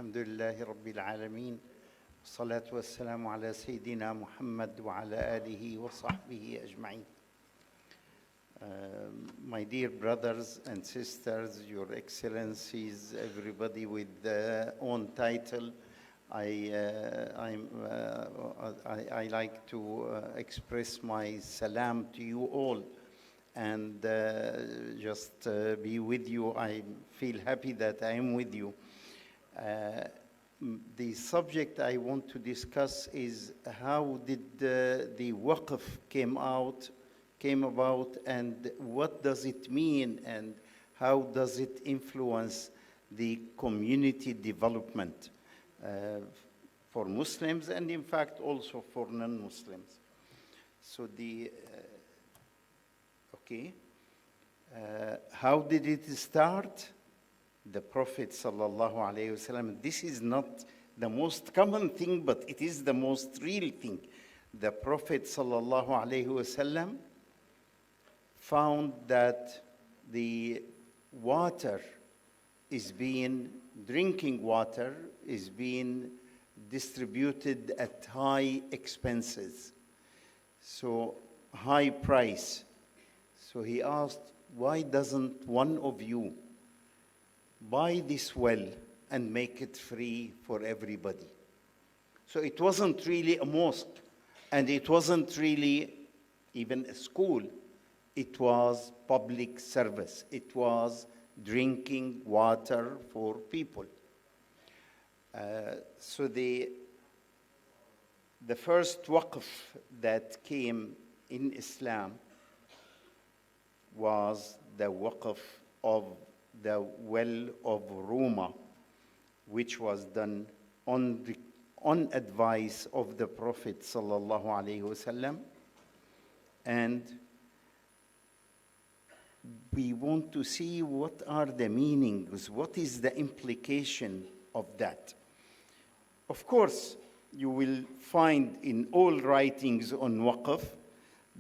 الحمد لله رب العالمين والصلاة والسلام على سيدنا محمد وعلى آله وصحبه أجمعين. My dear brothers and sisters, Your Excellencies, everybody with their own title, I like to express my salam to you all and just be with you. I feel happy that I am with you. The subject I want to discuss is how did the Waqf came about, and what does it mean, and how does it influence the community development for Muslims, and in fact also for non-Muslims. So how did it start? The Prophet sallallahu alaihi wasallam. This is not the most common thing, but it is the most real thing. The Prophet sallallahu alaihi wasallam found that the drinking water is being distributed at high expenses, so high price. So he asked, why doesn't one of you buy this well and make it free for everybody? So it wasn't really a mosque, and it wasn't really even a school. It was public service. It was drinking water for people. So the first waqf that came in Islam was the waqf of the well of Ruma, which was done on advice of the Prophet sallallahu alaihi wasallam. And we want to see what are the meanings, what is the implication of that. Of course, you will find in all writings on waqf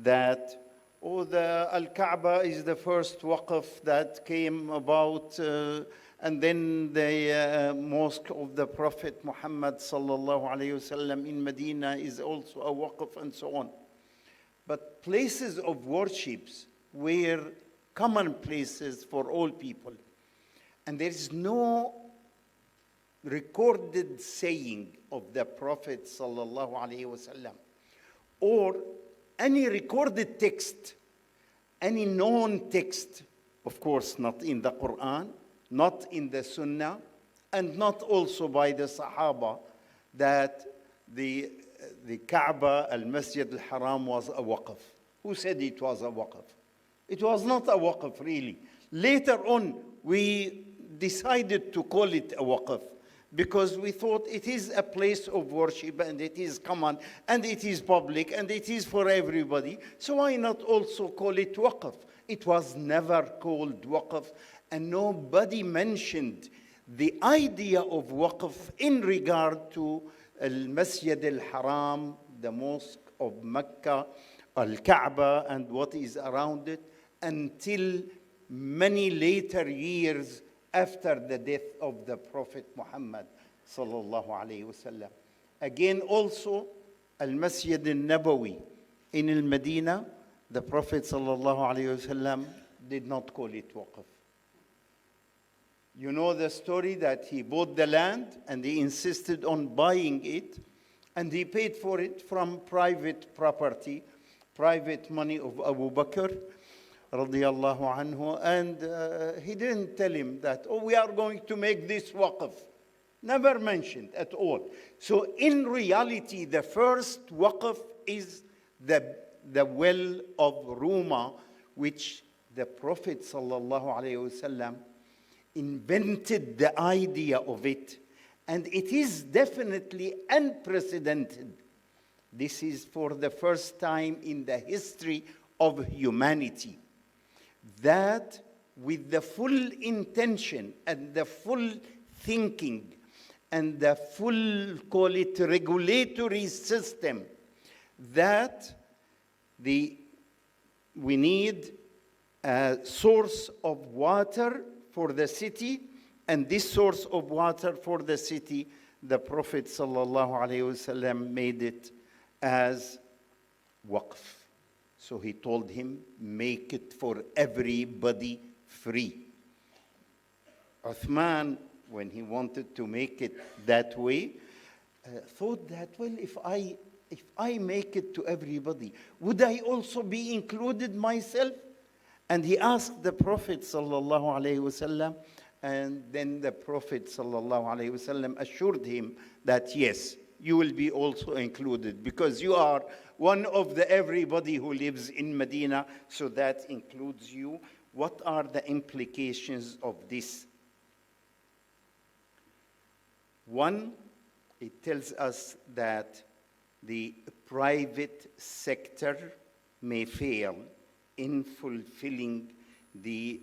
that the Al-Kaaba is the first waqf that came about, and then the mosque of the Prophet Muhammad sallallahu alayhi wasallam in Medina is also a waqf, and so on. But places of worships were common places for all people. And there is no recorded saying of the Prophet sallallahu alayhi wasallam or any recorded text, any known text, of course not in the Quran, not in the Sunnah, and not also by the Sahaba, that the Kaaba, al-Masjid al-Haram was a waqf. Who said it was a waqf? It was not a waqf really. Later on, we decided to call it a waqf because we thought it is a place of worship, and it is common, and it is public, and it is for everybody. So why not also call it waqf? It was never called waqf, and nobody mentioned the idea of waqf in regard to al-Masjid al-Haram, the mosque of Mecca, al-Kaaba, and what is around it, until many later years after the death of the Prophet Muhammad sallallahu alayhi wasallam. Again, also, al-Masjid al-Nabawi in al-Medina, the Prophet sallallahu alayhi wasallam did not call it waqf. You know the story that he bought the land and he insisted on buying it, and he paid for it from private property, private money of Abu Bakr radiyallahu anhu, and he didn't tell him that, we are going to make this waqf. Never mentioned at all. So in reality, the first waqf is the well of Ruma, which the Prophet sallallahu alayhi wasallam invented the idea of it, and it is definitely unprecedented. This is for the first time in the history of humanity that, with the full intention and the full thinking and the full, call it, regulatory system, that we need a source of water for the city, And this source of water for the city, the Prophet ﷺ made it as waqf. So he told him, make it for everybody free. Uthman, when he wanted to make it that way, thought that, well, if I make it to everybody, would I also be included myself? And he asked the Prophet sallallahu alaihi wasallam, and then the Prophet sallallahu alaihi wasallam assured him that yes, you will be also included because you are one of the everybody who lives in Medina, so that includes you. What are the implications of this? One, it tells us that the private sector may fail in fulfilling the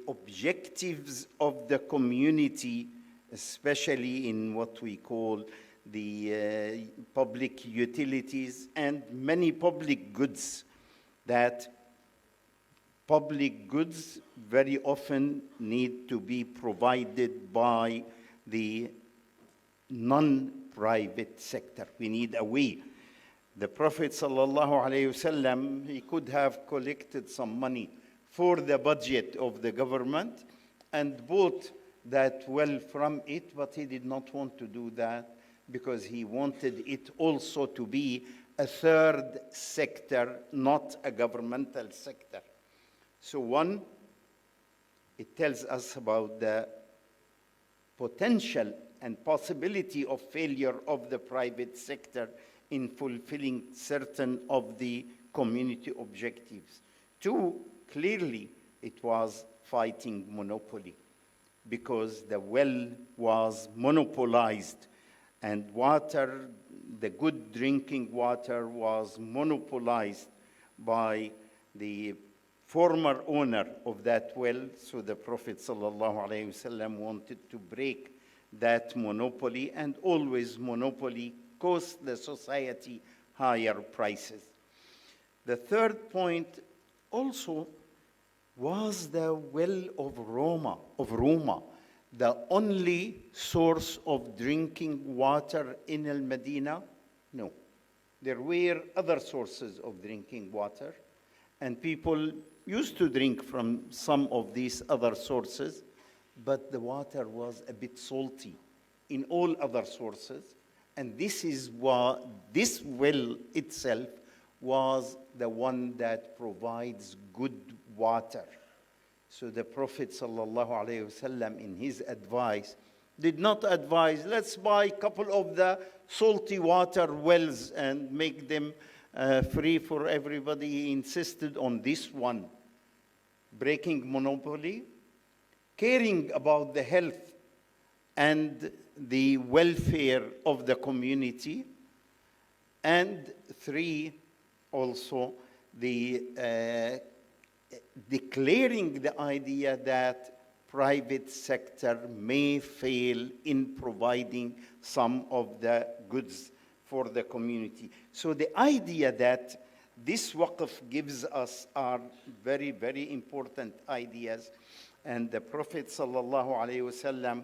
objectives of the community, especially in what we call the public utilities and many public goods, that public goods very often need to be provided by the non-private sector. We need a way. The Prophet ﷺ, he could have collected some money for the budget of the government and bought that well from it, but he did not want to do that because he wanted it also to be a third sector, not a governmental sector. So one, it tells us about the potential and possibility of failure of the private sector in fulfilling certain of the community objectives. Two, clearly it was fighting monopoly because the well was monopolized and water, the good drinking water, was monopolized by the former owner of that well. So the Prophet ﷺ wanted to break that monopoly, and always monopoly costs the society higher prices. The third point also was the well of Roma, the only source of drinking water in Al-Madinah? No. There were other sources of drinking water, and people used to drink from some of these other sources, but the water was a bit salty in all other sources. And this is what this well itself was the one that provides good water. So the Prophet ﷺ, in his advice, did not advise, let's buy a couple of the salty water wells and make them free for everybody. He insisted on this one, breaking monopoly, caring about the health and the welfare of the community, and three, also the declaring the idea that private sector may fail in providing some of the goods for the community. So the idea that this waqf gives us are very, very important ideas, and the Prophet sallallahu alaihi wasallam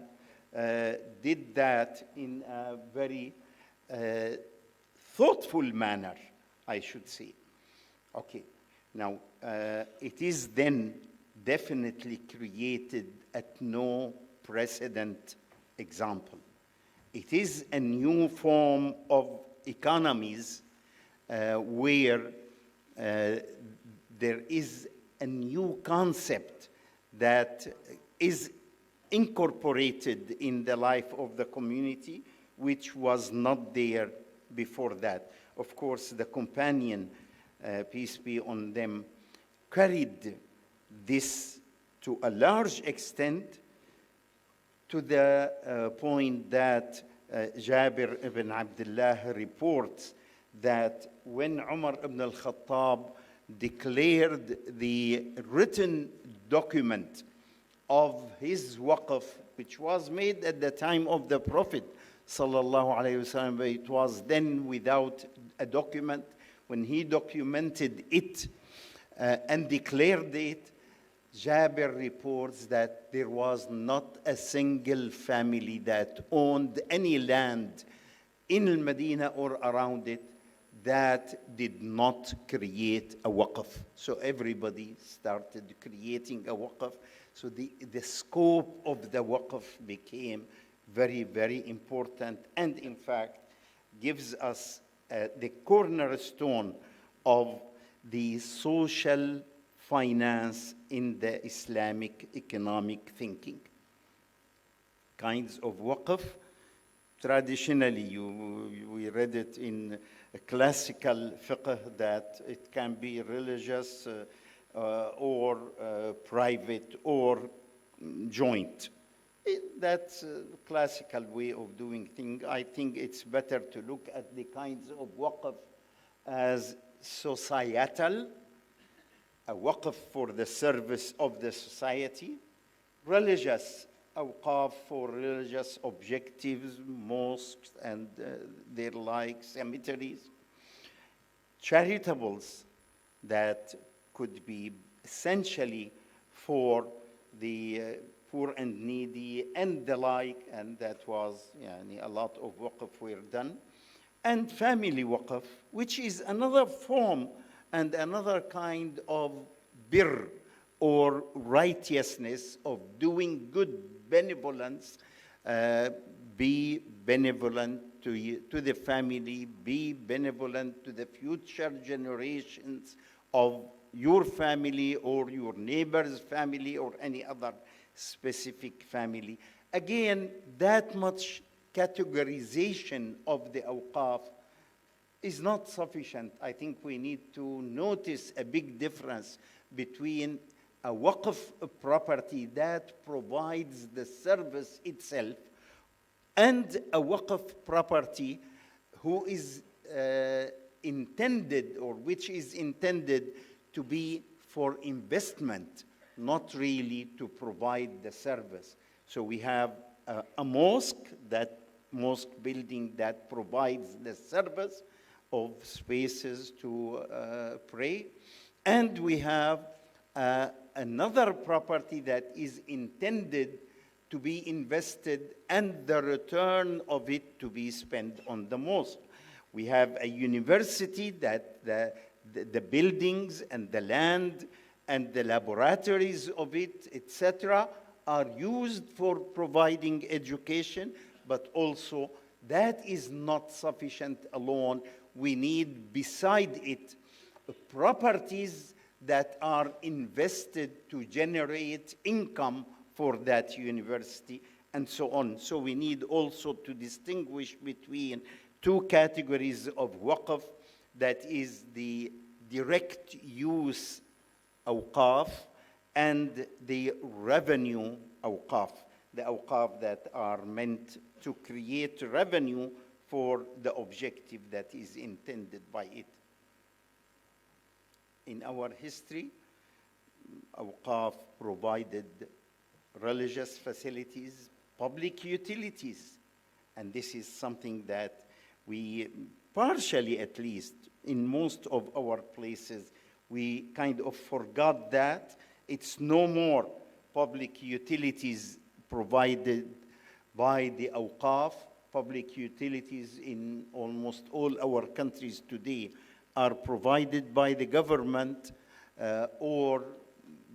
did that in a very thoughtful manner, I should say. Okay, now it is then definitely created at no precedent example. It is a new form of economies where there is a new concept that is incorporated in the life of the community, which was not there before that. Of course, the companion, peace be on them, carried this to a large extent, to the point that Jabir ibn Abdullah reports that when Umar ibn al-Khattab declared the written document of his waqf, which was made at the time of the Prophet sallallahu alaihi wasallam, but it was then without a document. When he documented it and declared it, Jabir reports that there was not a single family that owned any land in Al-Medina or around it that did not create a waqf. So everybody started creating a waqf. So the scope of the waqf became very, very important, and in fact gives us the cornerstone of the social finance in the Islamic economic thinking. Kinds of waqf. Traditionally, we read it in classical fiqh that it can be religious or private or joint. That's a classical way of doing things. I think it's better to look at the kinds of waqf as societal, a waqf for the service of the society, religious, awqaf for religious objectives, mosques and their like, cemeteries, charitables that could be essentially for the poor and needy and the like, and that was a lot of waqf were done, and family waqf, which is another form and another kind of birr or righteousness of doing good benevolence. Be benevolent to the family, be benevolent to the future generations of your family or your neighbor's family or any other specific family. Again, that much categorization of the awqaf is not sufficient. I think we need to notice a big difference between a waqf property that provides the service itself and a waqf property who is intended, or which is intended to be for investment, not really to provide the service. So we have a mosque, that mosque building that provides the service of spaces to pray, and we have another property that is intended to be invested and the return of it to be spent on the mosque. We have a university that the buildings and the land and the laboratories of it, etc., are used for providing education, but also that is not sufficient alone. We need, beside it, properties that are invested to generate income for that university, and so on. So we need also to distinguish between two categories of waqf, that is the direct use awqaf and the revenue awqaf, the awqaf that are meant to create revenue for the objective that is intended by it. In our history, awqaf provided religious facilities, public utilities, and this is something that we, partially at least, in most of our places, we kind of forgot that. It's no more public utilities provided by the awqaf. Public utilities in almost all our countries today are provided by the government or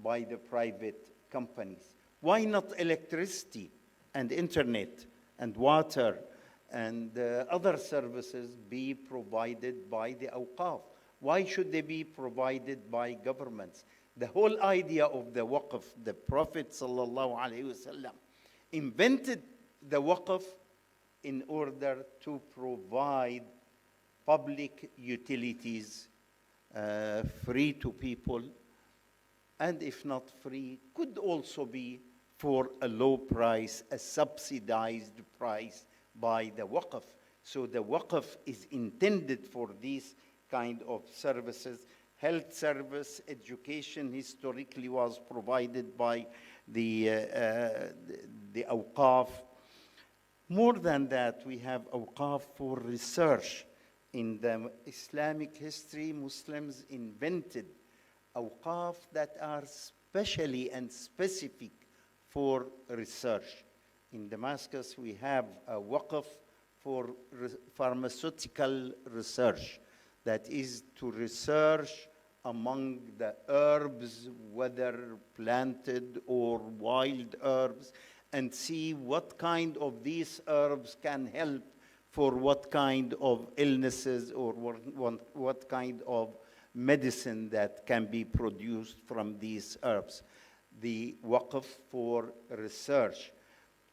by the private companies. Why not electricity and internet and water and other services be provided by the awqaf? Why should they be provided by governments? The whole idea of the waqf, the Prophet ﷺ invented the waqf in order to provide public utilities free to people, and if not free, could also be for a low price, a subsidized price by the waqf. So the waqf is intended for these kind of services. Health service, education historically was provided by the awqaf. More than that, we have awqaf for research. In the Islamic history, Muslims invented awqaf that are specially and specific for research. In Damascus, we have a waqf for pharmaceutical research, that is to research among the herbs, whether planted or wild herbs, and see what kind of these herbs can help for what kind of illnesses or what kind of medicine that can be produced from these herbs. The waqf for research.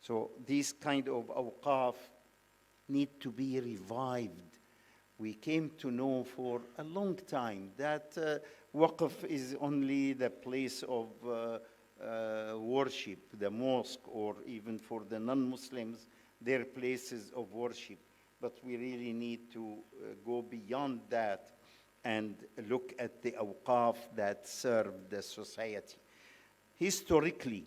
So these kind of awqaf need to be revived. We came to know for a long time that waqf is only the place of worship, the mosque, or even for the non-Muslims, their places of worship. But we really need to go beyond that and look at the awqaf that serve the society. Historically,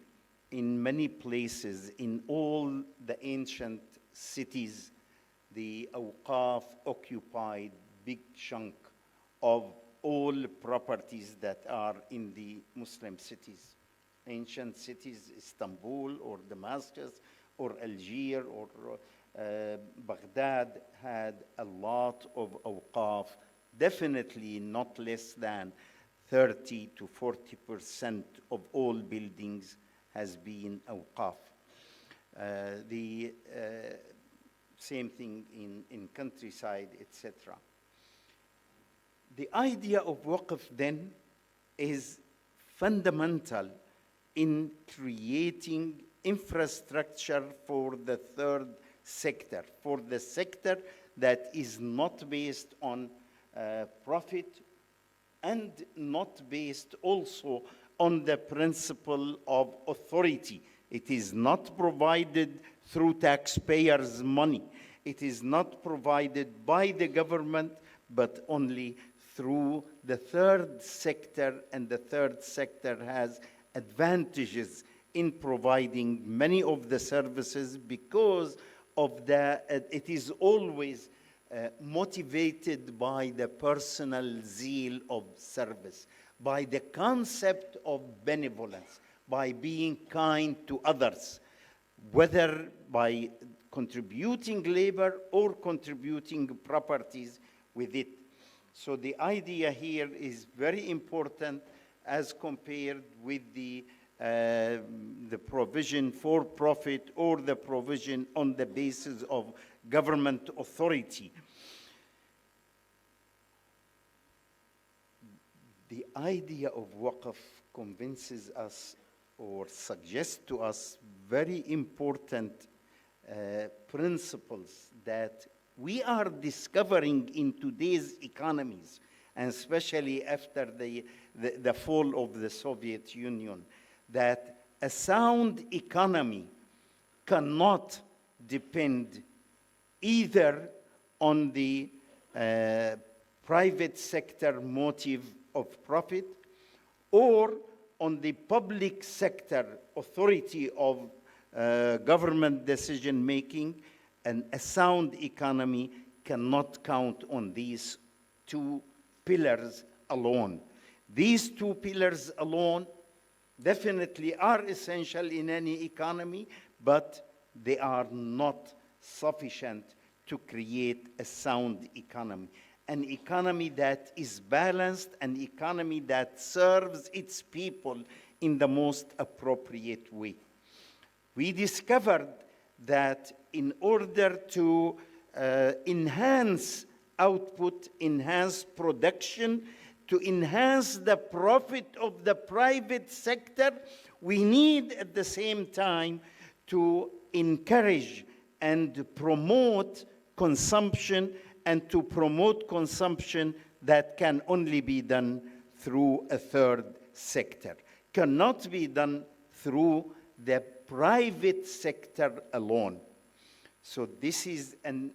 in many places, in all the ancient cities, the awqaf occupied big chunk of all properties that are in the Muslim cities. Ancient cities, Istanbul or Damascus or Algiers or Baghdad had a lot of awqaf, definitely not less than 30 to 40% of all buildings has been awqaf. The same thing in countryside, etc. The idea of waqf then is fundamental in creating infrastructure for the third sector, for the sector that is not based on profit and not based also on the principle of authority. It is not provided through taxpayers' money. It is not provided by the government, but only through the third sector, and the third sector has advantages in providing many of the services because of it is always motivated by the personal zeal of service, by the concept of benevolence, by being kind to others, whether by contributing labor or contributing properties with it. So the idea here is very important as compared with the provision for profit or the provision on the basis of government authority. The idea of waqf convinces us or suggests to us very important principles that we are discovering in today's economies, and especially after the fall of the Soviet Union, that a sound economy cannot depend either on the private sector motive of profit or on the public sector authority of government decision-making, and a sound economy cannot count on these two pillars alone. These two pillars alone definitely are essential in any economy, but they are not sufficient to create a sound economy. An economy that is balanced, an economy that serves its people in the most appropriate way. We discovered that in order to enhance output, enhance production, to enhance the profit of the private sector, we need at the same time to encourage and promote consumption, and to promote consumption that can only be done through a third sector, cannot be done through the private sector alone. So this is an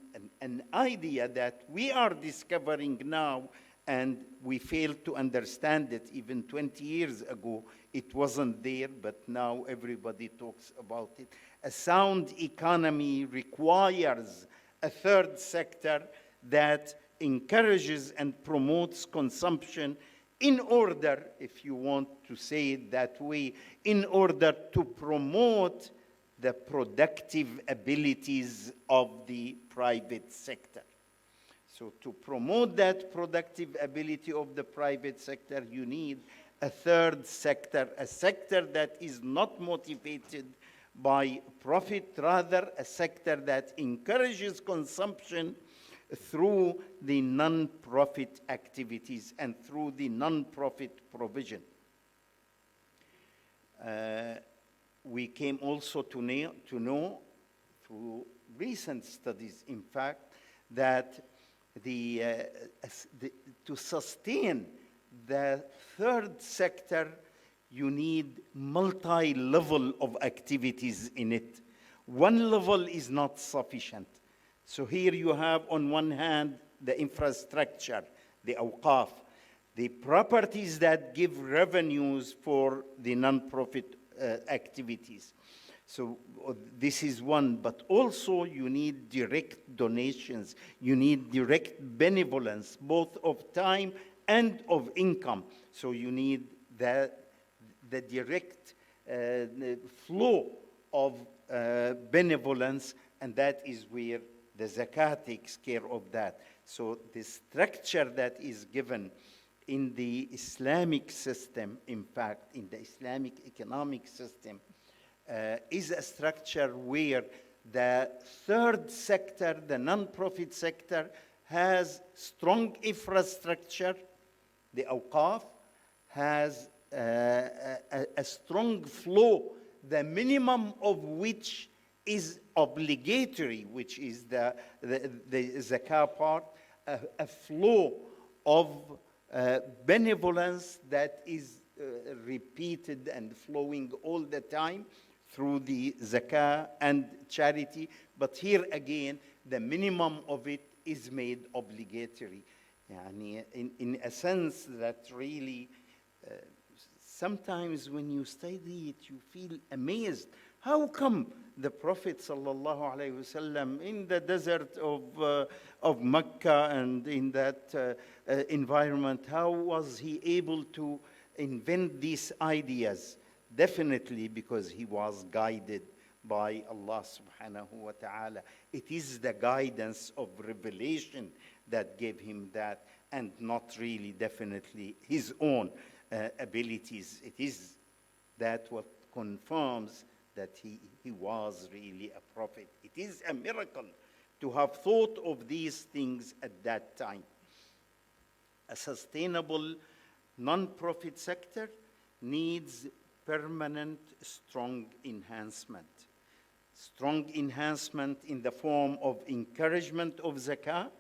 idea that we are discovering now, and we failed to understand it even 20 years ago. It wasn't there, but now everybody talks about it. A sound economy requires a third sector that encourages and promotes consumption in order, if you want to say it that way, in order to promote the productive abilities of the private sector. So to promote that productive ability of the private sector, you need a third sector, a sector that is not motivated by profit, rather a sector that encourages consumption through the non-profit activities and through the non-profit provision. We came also to know through recent studies, in fact, that to sustain the third sector, you need multi-level of activities in it. One level is not sufficient. So here you have, on one hand, the infrastructure, the Awqaf, the properties that give revenues for the non-profit activities. So this is one, but also you need direct donations. You need direct benevolence, both of time and of income. So you need the direct flow of benevolence, and that is where the zakah takes care of that. So the structure that is given in the Islamic system, in fact, in the Islamic economic system, is a structure where the third sector, the non-profit sector, has strong infrastructure. The Awqaf has a strong flow, the minimum of which is obligatory, which is the zakah part, a flow of benevolence that is repeated and flowing all the time through the zakah and charity. But here again, the minimum of it is made obligatory. In a sense that really, sometimes when you study it, you feel amazed. How come the Prophet ﷺ in the desert of Mecca and in that environment, how was he able to invent these ideas? Definitely because he was guided by Allah subhanahu wa ta'ala. It is the guidance of revelation that gave him that, and not really definitely his own abilities. It is that what confirms that he was really a prophet. It is a miracle to have thought of these things at that time. A sustainable non-profit sector needs permanent, strong enhancement. Strong enhancement in the form of encouragement of zakah,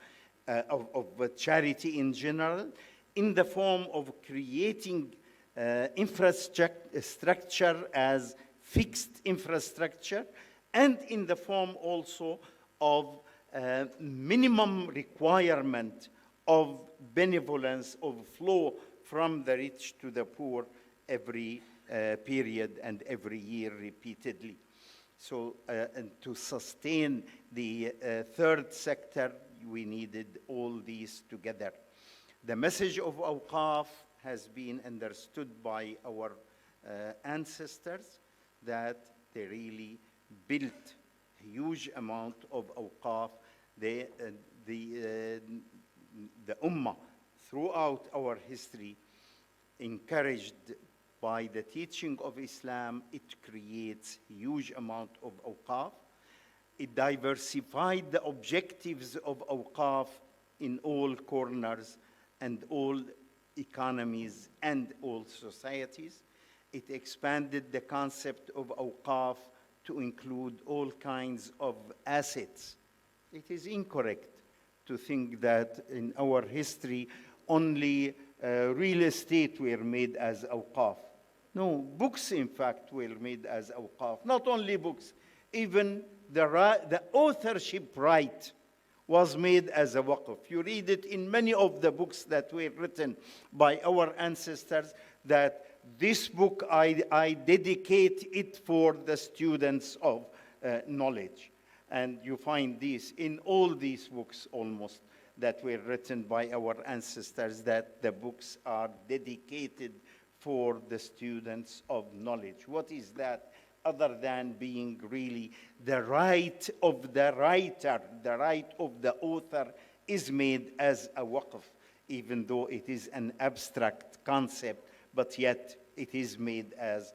of charity in general, in the form of creating infrastructure as fixed infrastructure, and in the form also of minimum requirement of benevolence, of flow from the rich to the poor every period and every year repeatedly. So and to sustain the third sector, we needed all these together. The message of Awqaf has been understood by our ancestors, that they really built a huge amount of Awqaf. The Ummah throughout our history, encouraged by the teaching of Islam, it creates a huge amount of Awqaf. It diversified the objectives of Awqaf in all corners and all economies and all societies. It expanded the concept of Awqaf to include all kinds of assets. It is incorrect to think that in our history only real estate were made as Awqaf. No, books in fact were made as Awqaf. Not only books, even the authorship right was made as a waqf. You read it in many of the books that were written by our ancestors, that this book, I dedicate it for the students of knowledge. And you find this in all these books almost, that were written by our ancestors, that the books are dedicated for the students of knowledge. What is that other than being really the right of the writer, the right of the author is made as a waqf, even though it is an abstract concept, but yet it is made as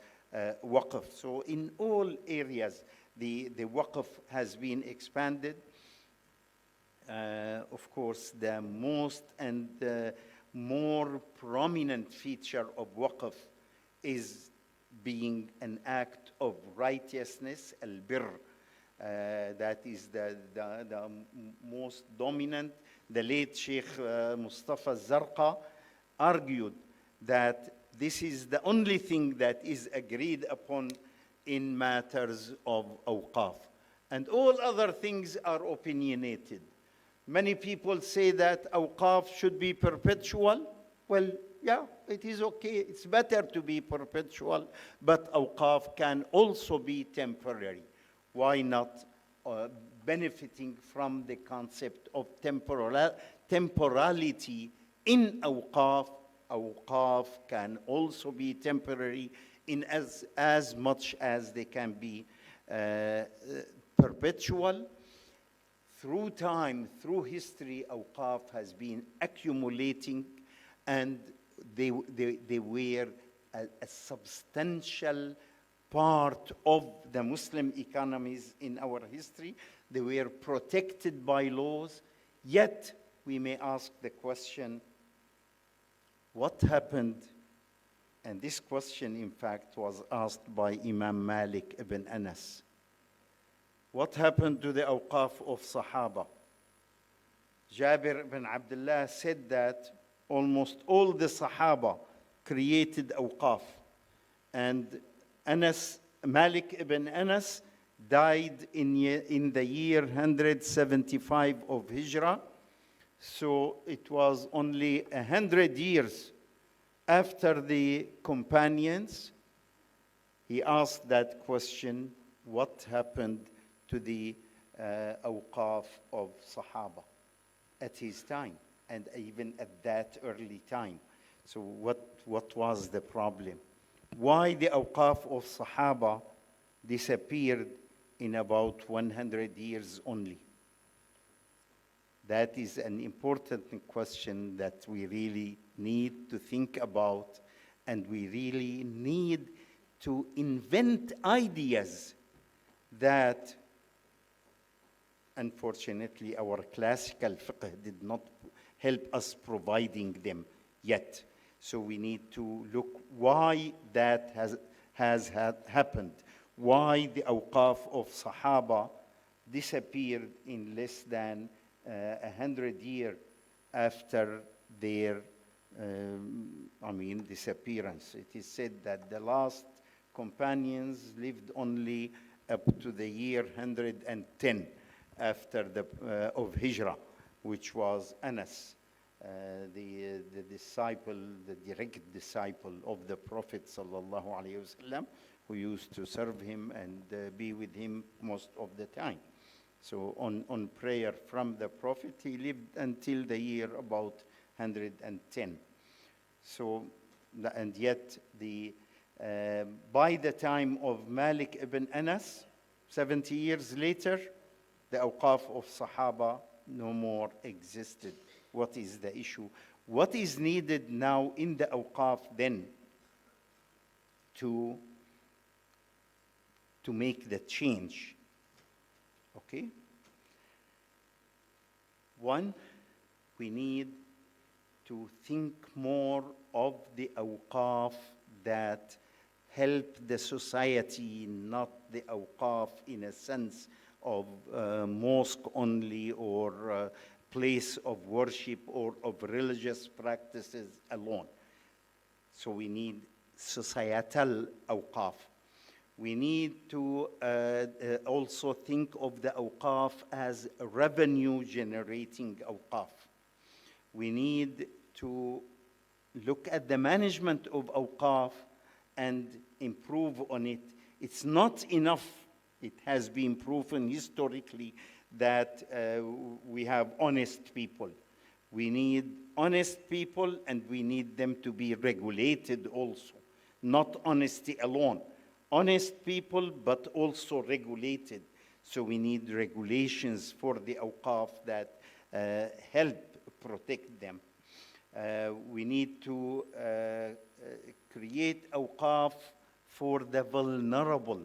waqf. So in all areas, the waqf has been expanded. Of course, the most and more prominent feature of waqf is being an act of righteousness, al-birr. That is the most dominant. The late Sheikh Mustafa Zarqa argued that this is the only thing that is agreed upon in matters of awqaf. And all other things are opinionated. Many people say that awqaf should be perpetual. Well, yeah, it is okay. It's better to be perpetual, but awqaf can also be temporary. Why not benefiting from the concept of temporality in awqaf? Awqaf can also be temporary in as much as they can be perpetual. Through time, through history, awqaf has been accumulating, and they were a substantial part of the Muslim economies in our history. They were protected by laws, yet we may ask the question, what happened? And this question, in fact, was asked by Imam Malik ibn Anas. What happened to the awqaf of Sahaba? Jabir ibn Abdullah said that almost all the Sahaba created awqaf. And Malik ibn Anas died in the year 175 of Hijrah. So it was only 100 years after the companions. He asked that question, what happened to the awqaf of Sahaba at his time, and even at that early time? So what was the problem? Why the awqaf of Sahaba disappeared in about 100 years only? That is an important question that we really need to think about, and we really need to invent ideas that, unfortunately, our classical fiqh did not help us providing them yet. So we need to look why that has happened, why the awqaf of Sahaba disappeared in less than 100 years after their disappearance. It is said that the last companions lived only up to the year 110 after of Hijrah, which was Anas, the disciple, the direct disciple of the Prophet sallallahu alaihi wasallam, who used to serve him and be with him most of the time. So on prayer from the Prophet, he lived until the year about 110. So, and yet by the time of Malik ibn Anas, 70 years later, the awqaf of Sahaba no more existed. What is the issue? What is needed now in the awqaf then to make the change? Okay? One, we need to think more of the awqaf that help the society, not the awqaf in a sense of mosque only or place of worship or of religious practices alone. So we need societal awqaf. We need to also think of the awqaf as a revenue-generating awqaf. We need to look at the management of awqaf and improve on it. It's not enough. It has been proven historically that we have honest people. We need honest people, and we need them to be regulated also. Not honesty alone. Honest people, but also regulated. So we need regulations for the awqaf that help protect them. We need to create awqaf for the vulnerable.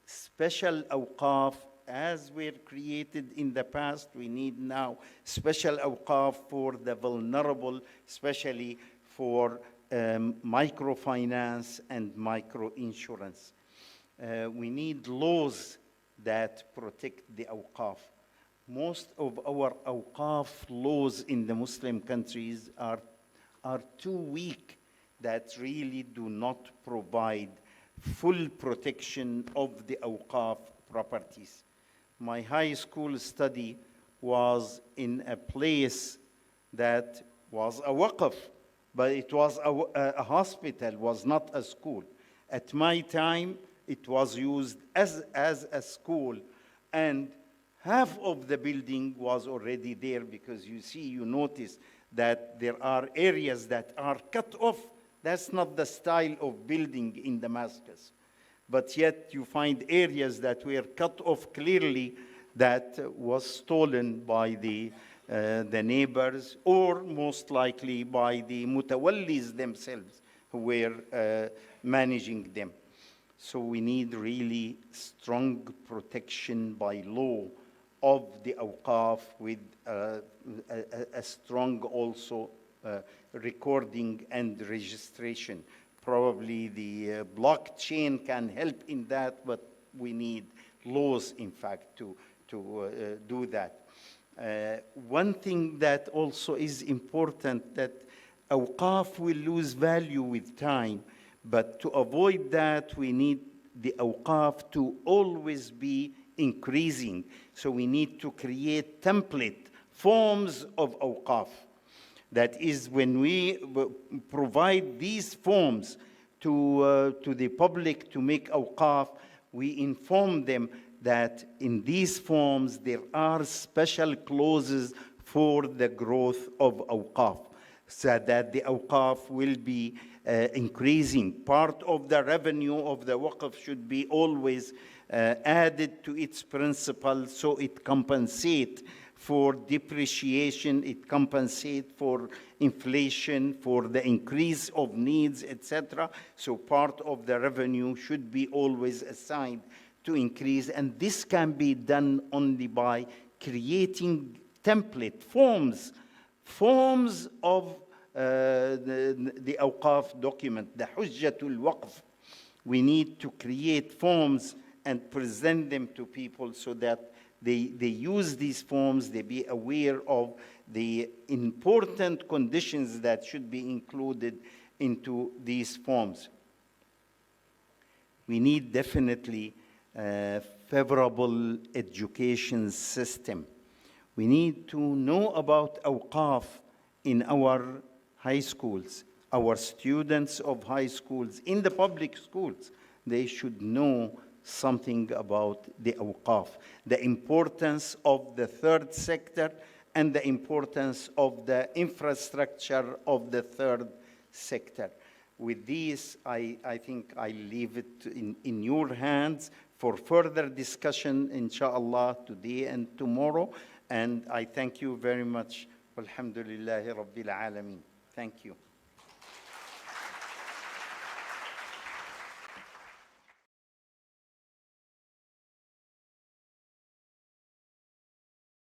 Special awqaf, as were created in the past, we need now special awqaf for the vulnerable, especially for microfinance and microinsurance. We need laws that protect the awqaf. Most of our awqaf laws in the Muslim countries are too weak, that really do not provide full protection of the awqaf properties. My high school study was in a place that was a waqf, but it was a hospital, was not a school. At my time, it was used as a school, and half of the building was already there, because you notice that there are areas that are cut off. That's not the style of building in Damascus. But yet you find areas that were cut off clearly, that was stolen by the neighbors, or most likely by the mutawallis themselves who were managing them. So we need really strong protection by law of the awqaf, with a strong also recording and registration. Probably the blockchain can help in that, but we need laws, in fact, to do that. One thing that also is important, that awqaf will lose value with time, but to avoid that, we need the awqaf to always be increasing. So we need to create template forms of awqaf. That is, when we provide these forms to the public to make awqaf, we inform them that in these forms there are special clauses for the growth of awqaf, so that the awqaf will be increasing. Part of the revenue of the waqf should be always added to its principal, so it compensates for depreciation, it compensates for inflation, for the increase of needs, etc. So part of the revenue should be always assigned to increase, and this can be done only by creating template forms of the awqaf document, the hujjatul waqf. We need to create forms and present them to people, so that they use these forms, they be aware of the important conditions that should be included into these forms. We need definitely a favorable education system. We need to know about awqaf in our high schools. Our students of high schools, in the public schools, they should know something about the awqaf, the importance of the third sector, and the importance of the infrastructure of the third sector. With this, I think I leave it in your hands for further discussion, inshallah, today and tomorrow. And I thank you very much. Walhamdulillahi Rabbil Alameen. Thank you.